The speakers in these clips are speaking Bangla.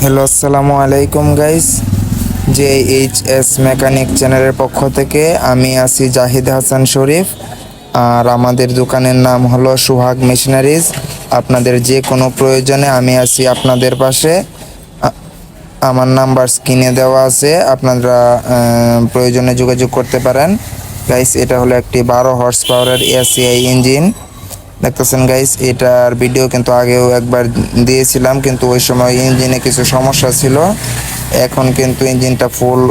হ্যালো, আসসালামু আলাইকুম গাইস। JHS মেকানিক চ্যানেলের পক্ষ থেকে আমি আছি জাহিদ হাসান শরীফ। আর আমাদের দোকানের নাম হলো সোহাগ মেশিনারিজ। আপনাদের যে কোনো প্রয়োজনে আমি আছি আপনাদের পাশে। আমার নাম্বার স্ক্রিনে দেওয়া আছে, আপনারা প্রয়োজনে যোগাযোগ করতে পারেন। গাইস, এটা হলো একটি 12 হর্স পাওয়ারের ACI ইঞ্জিন। দেখতেছেন গাইস, এটার ভিডিও কিন্তু আগেও একবার দিয়েছিলাম, কিন্তু ওই সময় ইঞ্জিনে কিছু সমস্যা ছিল। এখন কিন্তু ইঞ্জিনটা ফুল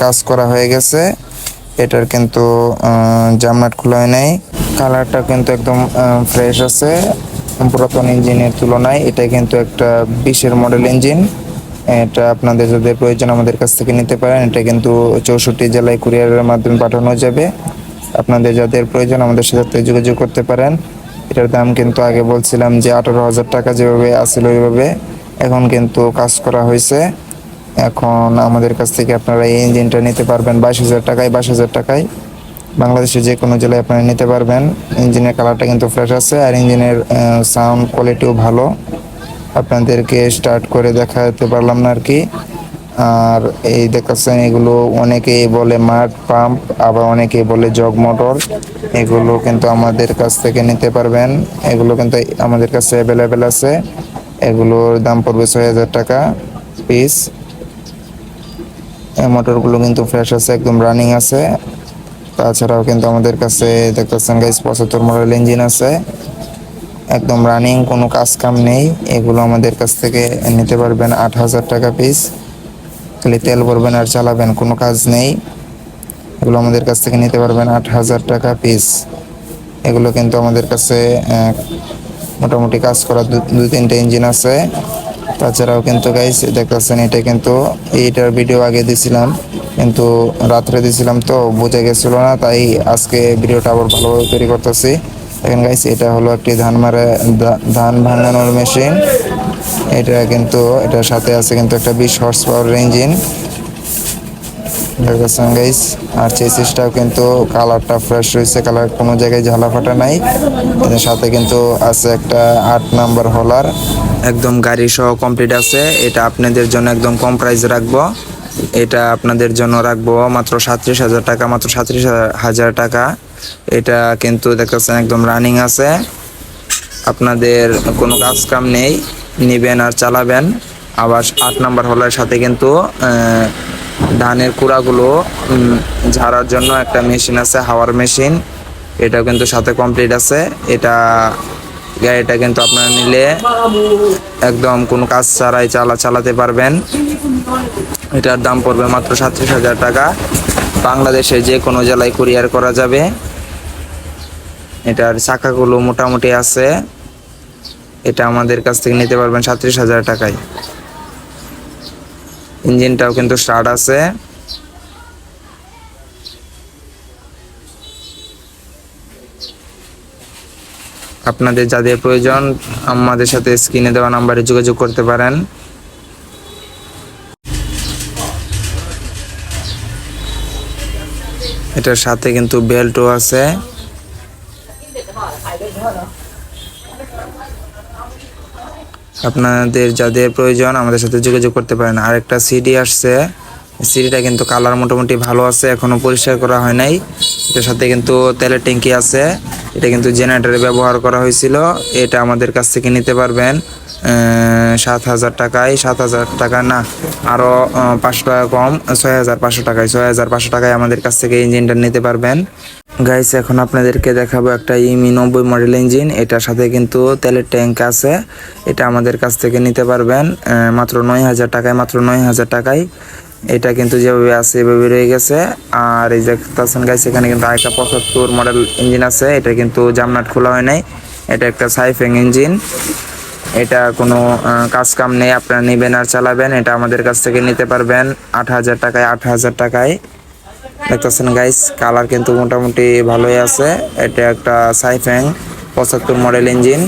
কাজ করা হয়ে গেছে। এটার কিন্তু জামনাট খোলা হয় নাই। কালারটা কিন্তু একদম ফ্রেশ আছে পুরাতন ইঞ্জিনের তুলনায়। এটা কিন্তু একটা 20-এর মডেল ইঞ্জিন। এটা আপনাদের যাদের প্রয়োজন আমাদের কাছ থেকে নিতে পারেন। এটা কিন্তু 64 জেলায় কুরিয়ারের মাধ্যমে পাঠানো যাবে। আপনাদের যাদের প্রয়োজন আমাদের সাথে যোগাযোগ করতে পারেন। এটার দাম কিন্তু আগে বলছিলাম যে 18,000 টাকা, যেভাবে আসলে ওইভাবে এখন কিন্তু কাজ করা হয়েছে। এখন আমাদের কাছ থেকে আপনারা এই ইঞ্জিনটা নিতে পারবেন 22,000 টাকায়। বাংলাদেশের যে কোনো জেলায় আপনারা নিতে পারবেন। ইঞ্জিনের কালারটা কিন্তু ফ্রেশ আছে, আর ইঞ্জিনের সাউন্ড কোয়ালিটিও ভালো। আপনাদেরকে স্টার্ট করে দেখাতে পারলাম না আর কি। আর এই দেখাচ্ছেন, এগুলো অনেকেই বলে মাড পাম্প, আবার অনেকেই বলে জগ মোটর। এগুলো কিন্তু আমাদের কাছ থেকে নিতে পারবেন। এগুলো কিন্তু আমাদের কাছে অ্যাভেলেবেল আছে। এগুলোর দাম পড়বে 6,000 টাকা পিস। এই মোটরগুলো কিন্তু ফ্রেশ আছে, একদম রানিং আছে। তাছাড়াও কিন্তু আমাদের কাছে দেখতেছেন গাইস 75 মডেল ইঞ্জিন আছে, একদম রানিং, কোনো কাজ কাম নেই। এগুলো আমাদের কাছ থেকে নিতে পারবেন 8,000 টাকা পিস। খালি তেল ভরবেন আর চালাবেন, কোনো কাজ নেই। এগুলো আমাদের কাছ থেকে নিতে পারবেন 8,000 টাকা পিস। এগুলো কিন্তু আমাদের কাছে মোটামুটি কাজ করা 2-3টে ইঞ্জিন আছে। তাছাড়াও কিন্তু গাইস দেখতেছেন, এটা কিন্তু এইটার ভিডিও আগে দিছিলাম, কিন্তু রাত্রে দিছিলাম তো বোঝা গেছিল না, তাই আজকে ভিডিওটা আবার ভালোভাবে তৈরি করতেছি। দেখেন গাইস, এটা হলো একটি ধান ভাঙানোর মেশিন। এটা কিন্তু এটার সাথে আছে কিন্তু একটা 20 হর্স পাওয়ার ইঞ্জিন। দেখতেছেন গাইস, আর চেসিসটাও কিন্তু কালারটা ফ্রেশ রয়েছে, কালার কোনো জায়গায় ঝালা ফাটা নাই। এর সাথে কিন্তু আছে একটা 8 নাম্বার হোলার, একদম গাড়ি সহ কমপ্লিট আছে। এটা আপনাদের জন্য একদম কম প্রাইসে রাখবো। এটা আপনাদের জন্য রাখবো মাত্র 37,000 টাকা, মাত্র 37,000 টাকা। এটা কিন্তু দেখতেছেন একদম রানিং আছে। আপনাদের কোনো কাজ কাম নেই, নিবেন আর চালাবেন। আবার 8 নাম্বার হোলার সাথে কিন্তু ধানের কুড়াগুলো ঝাড়ার জন্য একটা মেশিন আছে, হাওয়ার মেশিন। এটাও কিন্তু সাথে কমপ্লিট আছে। গাড়িটা কিন্তু আপনারা নিলে একদম কোনো কাজ ছাড়াই চালাতে পারবেন। এটার দাম পড়বে মাত্র 37,000 টাকা। বাংলাদেশে যে কোনো জেলায় কুরিয়ার করা যাবে। এটার চাকাগুলো মোটামুটি আছে। এটা আমাদের কাছ থেকে নিতে পারবেন 37,000 টাকায়। ইঞ্জিনটাও কিন্তু স্টার্ট আছে। আপনাদের যাদের প্রয়োজন আমাদের সাথে স্ক্রিনে দেওয়া নাম্বারে যোগাযোগ করতে পারেন। এটার সাথে কিন্তু বেল্টও আছে। আপনাদের যাদের প্রয়োজন আমাদের সাথে যোগাযোগ করতে পারেন। আরেকটা সিডি আসছে, সিডিটা কিন্তু কালার মোটামুটি ভালো আছে, এখনো পরিষ্কার করা হয় নাই। এটার সাথে কিন্তু তেলের ট্যাঙ্কি আছে। এটা কিন্তু জেনারেটরে ব্যবহার করা হয়েছিল। এটা আমাদের কাছ থেকে নিতে পারবেন 7,000 টাকায়। 7,000 টাকা না, আরও 500 টাকা কম, 6,500 টাকায়। 6,500 টাকায় আমাদের কাছ থেকে ইঞ্জিনটা নিতে পারবেন। গাইস, এখন আপনাদেরকে দেখাবো একটা ইমি 90 মডেল ইঞ্জিন। এটার সাথে কিন্তু তেলের ট্যাঙ্ক আছে। এটা আমাদের কাছ থেকে নিতে পারবেন মাত্র 9,000 টাকায়, মাত্র 9,000 টাকায়। এটা কিন্তু যেভাবে আছে এভাবে রয়ে গেছে। আর এই যে দেখতেছেন গাইস, এখানে কিন্তু আরেকটা 75 মডেল ইঞ্জিন আছে। এটা কিন্তু জামনাট খোলা হয় নাই। এটা একটা সাইফেং ইঞ্জিন। এটা কোনো কাজ কাম নেই, আপনারা নেবেন আর চালাবেন। এটা আমাদের কাছ থেকে নিতে পারবেন 8,000 টাকায়, 8,000 টাকায়। দেখতেছেন গাইস, কালার কিন্তু মোটামুটি ভালোই আছে। এটা একটা সাইফেং 75 মডেল ইঞ্জিন।